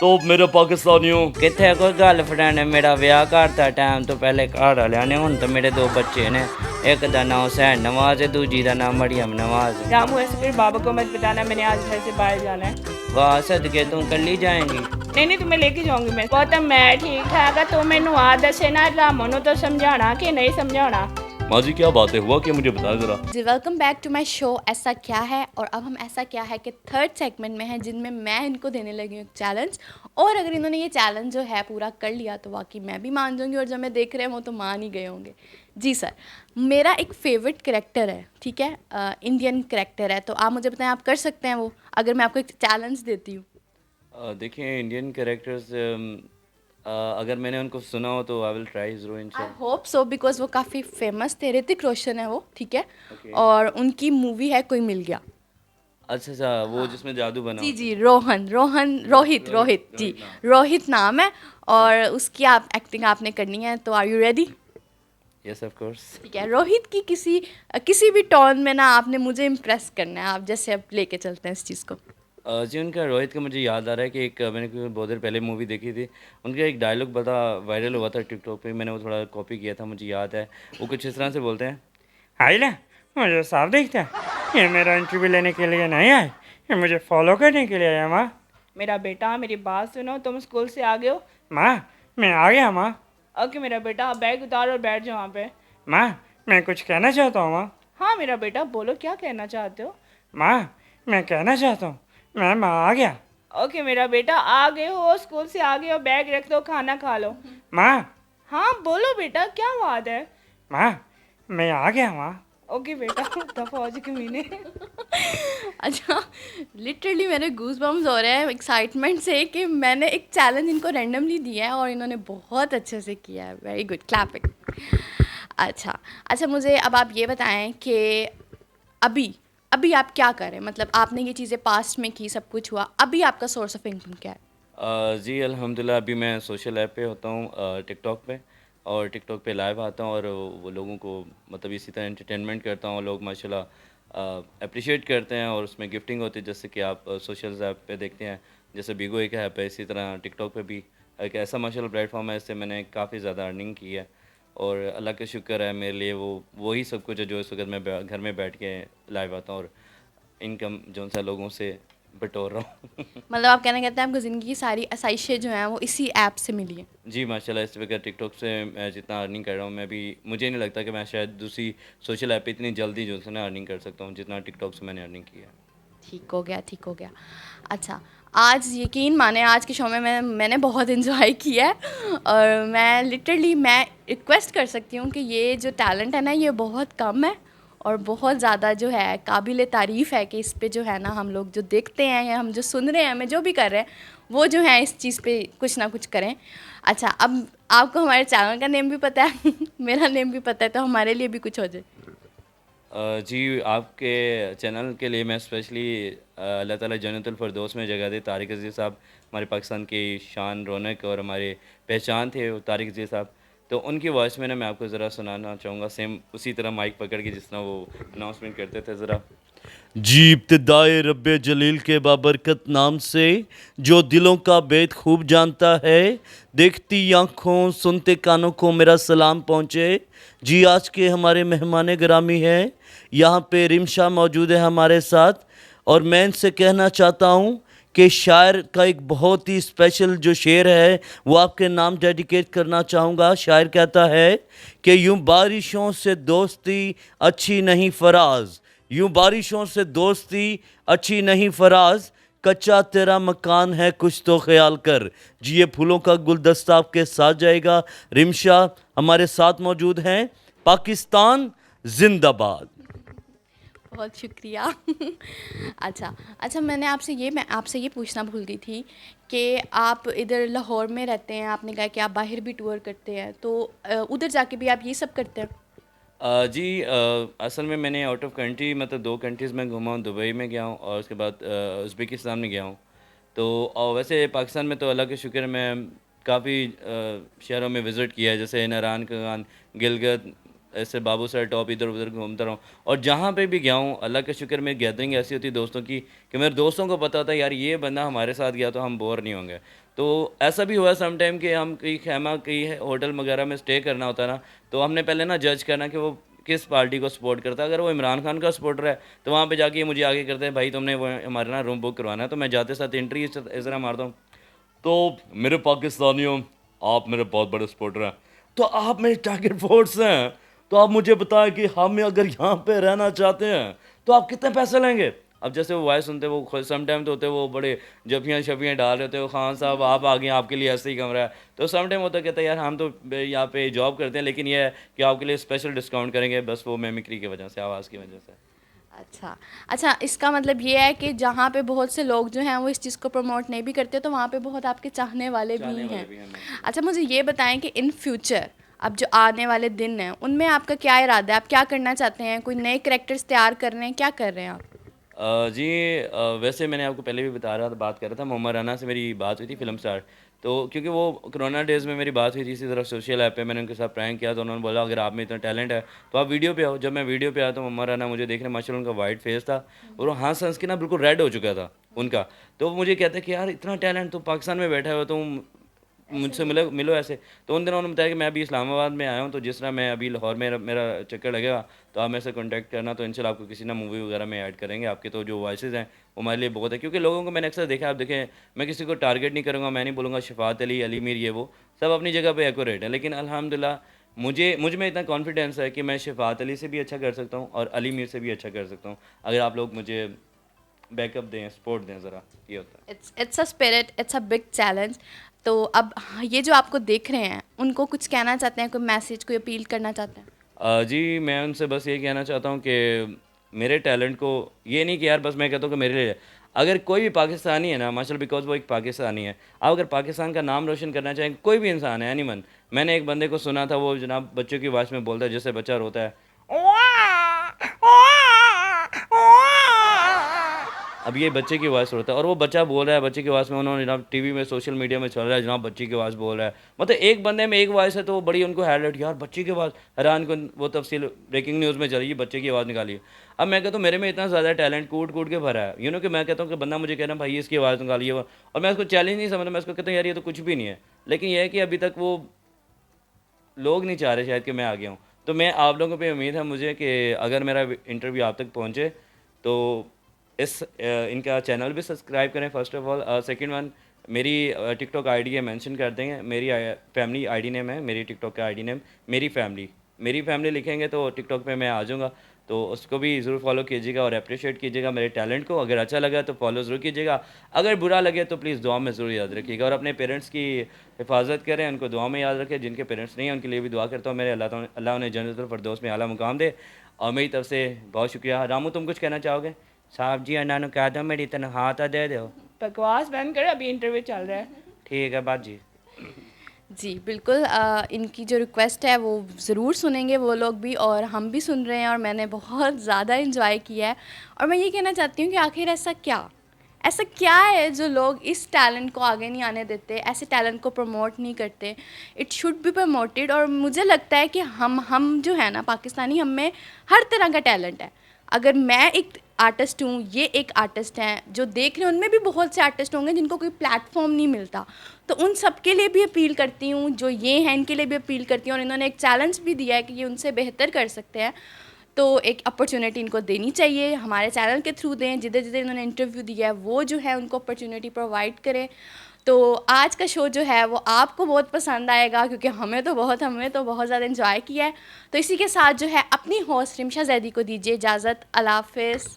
तो मेरे पाकिस्तानियों कितने कोई गर्लफ्रेंड है मेरा ब्याह करता टाइम तो पहले घर वाले ने हुन तो मेरे दो बच्चे ने एक का नाम हुसैन नवाज है दूजी का नाम मरियम नवाज है। रामू ऐसे फिर बाबा को मत बताना मैंने आज घर से बाहर जाना है। वाह सदके तू कर ली जाएंगी। नहीं नहीं तुम्हें लेके जाऊंगी मैं। बहुत मैं ठीक ठाक है तो मैनू आ दसे ना रामू नु तो समझाना कि नहीं समझाना। माँ जी क्या बात है हुआ कि मुझे बताया जरा। जी welcome back to my show ऐसा क्या है। और अब हम ऐसा क्या है कि थर्ड सेगमेंट में हैं जिनमें मैं इनको देने लगी हूँ चैलेंज। और अगर इन्होंने ये चैलेंज जो है पूरा कर लिया तो वाकई मैं भी मान जाऊँगी और जब मैं देख रहे हैं वो तो मान ही गए होंगे। जी सर, मेरा एक फेवरेट करेक्टर है, ठीक है, इंडियन करेक्टर है, तो आप मुझे बताएं आप कर सकते हैं वो अगर मैं आपको एक चैलेंज देती हूँ। देखिए इंडियन कैरेक्टर्स अगर मैंने उनको सुना हो तो आई विल ट्राई ज़रूर आई इंशाल्लाह। होप सो बिकॉज वो काफ़ी फेमस थे, ऋतिक रोशन है वो, ठीक है। Okay. और उनकी मूवी है कोई मिल गया। अच्छा अच्छा वो जिसमें जादू बना जी हो। जी रोहित जी, रोहित नाम है। और उसकी आप एक्टिंग आपने करनी है, तो are you ready? Yes of course. ठीक है, रोहित की किसी भी टोन में ना आपने मुझे इम्प्रेस करना है, आप जैसे अब लेके चलते हैं इस चीज़ को। जी उनका रोहित का मुझे याद आ रहा है कि एक मैंने कोई बहुत देर पहले मूवी देखी थी। उनका एक डायलॉग बड़ा वायरल हुआ था टिकटॉक पे, मैंने वो थोड़ा कॉपी किया था, मुझे याद है। वो कुछ इस तरह से बोलते हैं। हाय ले, मुझे साफ दिखता है ये मेरा इंटरव्यू लेने के लिए नहीं आए, ये मुझे फॉलो करने के लिए आया। माँ मेरा बेटा मेरी बात सुनो, तुम स्कूल से आ गए हो? माँ मैं आ गया। माँ ओके मेरा बेटा आप बैग उतारो और बैठ जाओ वहाँ पे। माँ मैं कुछ कहना चाहता हूँ। माँ हाँ मेरा बेटा बोलो क्या कहना चाहते हो? माँ मैं कहना चाहता हूँ मैं आ गया। ओके मेरा बेटा आ गए हो, स्कूल से आ गए हो, बैग रख दो, खाना खा लो। माँ हाँ बोलो बेटा क्या बात है? माँ मैं आ गया। माँ ओके बेटा दफा हो जी कमीने। अच्छा, लिटरली मेरे गूज बम्स हो रहे हैं एक्साइटमेंट से कि मैंने एक चैलेंज इनको रैंडमली दिया है और इन्होंने बहुत अच्छे से किया है। Very good, clapping. अच्छा अच्छा, मुझे अब आप ये बताएं कि अभी अभी आप क्या कर रहे हैं, मतलब आपने ये चीज़ें पास्ट में की, सब कुछ हुआ, अभी आपका सोर्स ऑफ इनकम क्या है? जी अल्हम्दुलिल्लाह अभी मैं सोशल ऐप पे होता हूँ, टिकटॉक पे। और टिकटॉक पे लाइव आता हूँ और वो लोगों को मतलब इसी तरह एंटरटेनमेंट करता हूँ। लोग माशाल्लाह अप्रिशिएट करते हैं और उसमें गिफ्टिंग होती है, जैसे कि आप सोशल ऐप पे देखते हैं। जैसे बिगो एक ऐप है, इसी तरह टिकटॉक पे भी एक ऐसा माशाल्लाह प्लेटफॉर्म है, इससे मैंने काफ़ी ज़्यादा अर्निंग की है। और अल्लाह का शुक्र है मेरे लिए, वो वही सब कुछ है जो इस वक्त मैं घर में बैठ के लाइव आता हूँ और इनकम जो सा लोगों से बटोर रहा हूँ। मतलब आप कहना कहते हैं आपको ज़िंदगी की सारी आसाइशें जो हैं वो इसी ऐप से मिली हैं। जी माशाल्लाह इस वक्त टिकटॉक से मैं जितना अर्निंग कर रहा हूँ, मैं भी मुझे नहीं लगता कि मैं शायद दूसरी सोशल ऐप पे इतनी जल्दी जो है ना अर्निंग कर सकता हूँ जितना टिकटॉक से मैंने अर्निंग किया है। ठीक हो गया, ठीक हो गया। अच्छा, आज यकीन माने आज के शो में मैंने बहुत इन्जॉय किया है। और मैं लिटरली मैं रिक्वेस्ट कर सकती हूँ कि ये जो टैलेंट है ना ये बहुत कम है और बहुत ज़्यादा जो है काबिल तारीफ़ है कि इस पे जो है ना हम लोग जो देखते हैं या हम जो सुन रहे हैं, हमें जो भी कर रहे हैं वो जो है इस चीज़ पे कुछ ना कुछ करें। अच्छा, अब आपको हमारे चैनल का नेम भी पता है मेरा नेम भी पता है, तो हमारे लिए भी कुछ हो जाए। जी आपके चैनल के लिए मैं स्पेशली अल्लाह ताला जन्नतुल फिरदौस में जगह दे तारिक अज़ीज़ साहब, हमारे पाकिस्तान की शान रौनक और हमारे पहचान थे वो तारिक अज़ीज़ साहब। तो उनकी वॉइस में ना मैं आपको ज़रा सुनाना चाहूँगा, सेम उसी तरह माइक पकड़ के जिस तरह वो अनाउंसमेंट करते थे ज़रा। जी इब्तिदाए रब्बे जलील के बाबरकत नाम से जो दिलों का भेद खूब जानता है, देखती आँखों सुनते कानों को मेरा सलाम पहुँचे। जी आज के हमारे मेहमान गिरामी हैं, यहाँ पे रिमशा मौजूद है हमारे साथ। और मैं इनसे कहना चाहता हूँ कि शायर का एक बहुत ही स्पेशल जो शेर है वो आपके नाम डेडिकेट करना चाहूँगा। शायर कहता है कि यूं बारिशों से दोस्ती अच्छी नहीं फराज, यूं बारिशों से दोस्ती अच्छी नहीं फराज, कच्चा तेरा मकान है कुछ तो ख्याल कर। जी ये फूलों का गुलदस्ता आपके साथ जाएगा। रिमशा हमारे साथ मौजूद हैं। पाकिस्तान जिंदाबाद। बहुत शुक्रिया। अच्छा अच्छा, मैं आपसे ये पूछना भूल गई थी कि आप इधर लाहौर में रहते हैं, आपने कहा कि आप बाहर भी टूर करते हैं, तो उधर जाके भी आप ये सब करते हैं? जी असल में मैंने आउट ऑफ कंट्री मतलब 2 कंट्रीज़ में घूमा हूँ, दुबई में गया हूँ और उसके बाद उज़्बेकिस्तान में गया हूँ। तो और वैसे पाकिस्तान में तो अल्लाह के शुक्र मैं काफ़ी शहरों में विज़िट किया है, जैसे नारायण खान, गिलगित, ऐसे बाबू सर टॉप इधर उधर घूमता रहा हूँ। और जहाँ पे भी गया हूँ अल्लाह का शुक्र मेरी गैदरिंग ऐसी होती है दोस्तों की कि मेरे दोस्तों को पता होता है यार ये बंदा हमारे साथ गया तो हम बोर नहीं होंगे। तो ऐसा भी हुआ सम टाइम कि हम कहीं खैमा कहीं होटल वगैरह में स्टे करना होता है ना, तो हमने पहले ना जज करना कि वो किस पार्टी को सपोर्ट करता है। अगर वो इमरान खान का सपोर्टर है तो वहाँ पे जाके ये मुझे आगे करते हैं, भाई तुमने वो हमारे ना रूम बुक करवाना है, तो मैं जाते साथ एंट्री इस तरह मारता हूँ, तो मेरे पाकिस्तानियों, आप मेरे बहुत बड़े सपोर्टर हैं, तो आप मेरे टारगेट फोर्स हैं, तो आप मुझे बताएं कि हम अगर यहाँ पे रहना चाहते हैं तो आप कितने पैसे लेंगे। अब जैसे वो वॉइस सुनते वो खुद सम टाइम तो होते वो बड़े जफियाँ शफियाँ डाल रहे होते हो, खान साहब आप आ गए, आपके लिए ऐसे ही कमरा है, तो सम टाइम होता कहता है यार हम तो यहाँ पे जॉब करते हैं, लेकिन ये है कि आपके लिए स्पेशल डिस्काउंट करेंगे, बस वो मिमिक्री की वजह से, आवाज़ की वजह से। अच्छा अच्छा, इसका मतलब ये है कि जहाँ पे बहुत से लोग जो हैं वो इस चीज़ को प्रमोट नहीं भी करते, तो वहाँ पे बहुत आपके चाहने वाले भी हैं। अच्छा, मुझे ये बताएं कि इन फ्यूचर अब जो आने वाले दिन हैं उनमें आपका क्या इरादा है, आप क्या करना चाहते हैं, कोई नए कैरेक्टर्स तैयार कर रहे हैं, क्या कर रहे हैं आप? जी वैसे मैंने आपको पहले भी बात कर रहा था, मोहम्मद राना से मेरी बात हुई थी फिल्म स्टार, तो क्योंकि वो कोरोना डेज़ में मेरी बात हुई थी इसी तरह सोशल ऐप पे, मैंने उनके साथ प्रैंक किया, तो उन्होंने बोला अगर आप में इतना टैलेंट है तो आप वीडियो पे आओ। जब मैं वीडियो पे आया तो मोहम्मद राना मुझे देख रहे, माशाल्लाह उनका वाइट फेस था और वो हंस हंस के ना बिल्कुल रेड हो चुका था उनका, तो वो मुझे कहते कि यार इतना टैलेंट तो पाकिस्तान में बैठा हुआ, तुम मुझसे मिलो ऐसे। तो उन दिनों उन्होंने बताया कि मैं अभी इस्लामाबाद में आया हूँ, तो जिस तरह मैं अभी लाहौर में मेरा चक्कर लगेगा तो आप मेरे से कॉन्टैक्ट करना, तो इंशाल्लाह आपको किसी ना मूवी वगैरह में ऐड करेंगे। आपके तो जो वॉइसेस हैं वो हमारे लिए बहुत है, क्योंकि लोगों को मैंने अक्सर देखा, आप देखें मैं किसी को टारगेट नहीं करूँगा, मैं नहीं बोलूँगा शफात अली, अली मीर, ये वो सब अपनी जगह पर एक्यूरेट है, लेकिन अल्हम्दुलिल्लाह मुझ में इतना कॉन्फिडेंस है कि मैं शफात अली से भी अच्छा कर सकता हूँ और अली मीर से भी अच्छा कर सकता हूँ, अगर आप लोग मुझे बैकअप दें, सपोर्ट दें ज़रा, ये होता है। It's a spirit, it's a big challenge. तो अब ये जो आपको देख रहे हैं उनको कुछ कहना चाहते हैं, कोई मैसेज, कोई अपील करना चाहते हैं? जी मैं उनसे बस ये कहना चाहता हूँ कि मेरे टैलेंट को ये नहीं कि यार बस मैं कहता हूँ कि मेरे लिए, अगर कोई भी पाकिस्तानी है ना माशाल्लाह, बिकॉज वो एक पाकिस्तानी है, आप अगर पाकिस्तान का नाम रोशन करना चाहें, कोई भी इंसान है एनीवन। मैंने एक बंदे को सुना था, वो जनाब बच्चों की आवाज़ में बोलता है, जैसे बच्चा रोता है, अब ये बच्चे की आवाज़ होता है और वो बच्चा बोल रहा है बच्चे की आवाज़ में, उन्होंने जनाब टीवी में सोशल मीडिया में चल रहा है जनाब बच्चे की आवाज़ बोल रहा है, मतलब एक बंदे में एक वॉइस है, तो वो बड़ी उनको हाईलाइट, यार बच्चे की आवाज़, हैरान को वो तफसील ब्रेकिंग न्यूज़ में चल रही है, बच्चे की आवाज़ निकाली। अब मैं कहता हूँ मेरे में इतना ज़्यादा टैलेंट कूट कूट के भरा है, कि मैं कहता हूँ कि बंदा मुझे कह रहा है भाई इसकी आवाज़ निकालिए, और मैं उसको चैलेंज नहीं समझता, मैं उसको कहता हूँ यार ये तो कुछ भी नहीं है, लेकिन यह है कि अभी तक वो लोग नहीं चाह रहे शायद कि मैं आ गया हूँ। तो मैं आप लोगों पे उम्मीद है मुझे कि अगर मेरा इंटरव्यू आप तक पहुँचे तो इनका चैनल भी सब्सक्राइब करें first of all. Second one, मेरी टिकटॉक आईडी है, मेंशन कर देंगे, मेरी फैमिली आईडी नेम है, मेरी टिकटॉक का आईडी नेम मेरी फैमिली लिखेंगे तो टिकटॉक पे मैं आ जाऊँगा, तो उसको भी ज़रूर फॉलो कीजिएगा और अप्रिशिएट कीजिएगा मेरे टैलेंट को। अगर अच्छा लगा तो फॉलो ज़रूर कीजिएगा, अगर बुरा लगे तो प्लीज़ दुआ में ज़रूर याद रखिएगा, और अपने पेरेंट्स की हिफाजत करें, उनको दुआ में याद रखें, जिनके पेरेंट्स नहीं हैं उनके लिए भी दुआ करता हूँ, मेरे अल्लाह उन्हें जन्नतुल फिरदौस में आला मुकाम दे। और मेरी तरफ से बहुत शुक्रिया। रामू तुम कुछ कहना चाहोगे? साहब जी अन्ना कह दो मेरी तनख्वाह तो दे दो। बकवास बंद कर, अभी इंटरव्यू चल रहा है। ठीक है बात जी। जी बिल्कुल, इनकी जो रिक्वेस्ट है वो ज़रूर सुनेंगे वो लोग भी, और हम भी सुन रहे हैं, और मैंने बहुत ज़्यादा इन्जॉय किया है। और मैं ये कहना चाहती हूँ कि आखिर ऐसा क्या है जो लोग इस टैलेंट को आगे नहीं आने देते, ऐसे टैलेंट को प्रमोट नहीं करते? It should be promoted. और मुझे लगता है कि हम जो है ना पाकिस्तानी, हम में हर तरह का टैलेंट है। अगर मैं एक आर्टिस्ट हूँ, ये एक आर्टिस्ट हैं, जो देख रहे हैं उनमें भी बहुत से आर्टिस्ट होंगे जिनको कोई प्लेटफॉर्म नहीं मिलता, तो उन सब के लिए भी अपील करती हूँ, जो ये हैं इनके लिए भी अपील करती हूँ, और इन्होंने एक चैलेंज भी दिया है कि ये उनसे बेहतर कर सकते हैं, तो एक अपॉर्चुनिटी इनको देनी चाहिए, हमारे चैनल के थ्रू दें, जिधर जिधर इन्होंने इंटरव्यू दिया है वो जो है उनको अपॉर्चुनिटी प्रोवाइड करें। तो आज का शो जो है वो आपको बहुत पसंद आएगा, क्योंकि हमें तो बहुत ज़्यादा इन्जॉय किया है। तो इसी के साथ जो है अपनी होस्ट रिमशा जैदी को दीजिए इजाज़त। अल्लाह हाफ़िज़।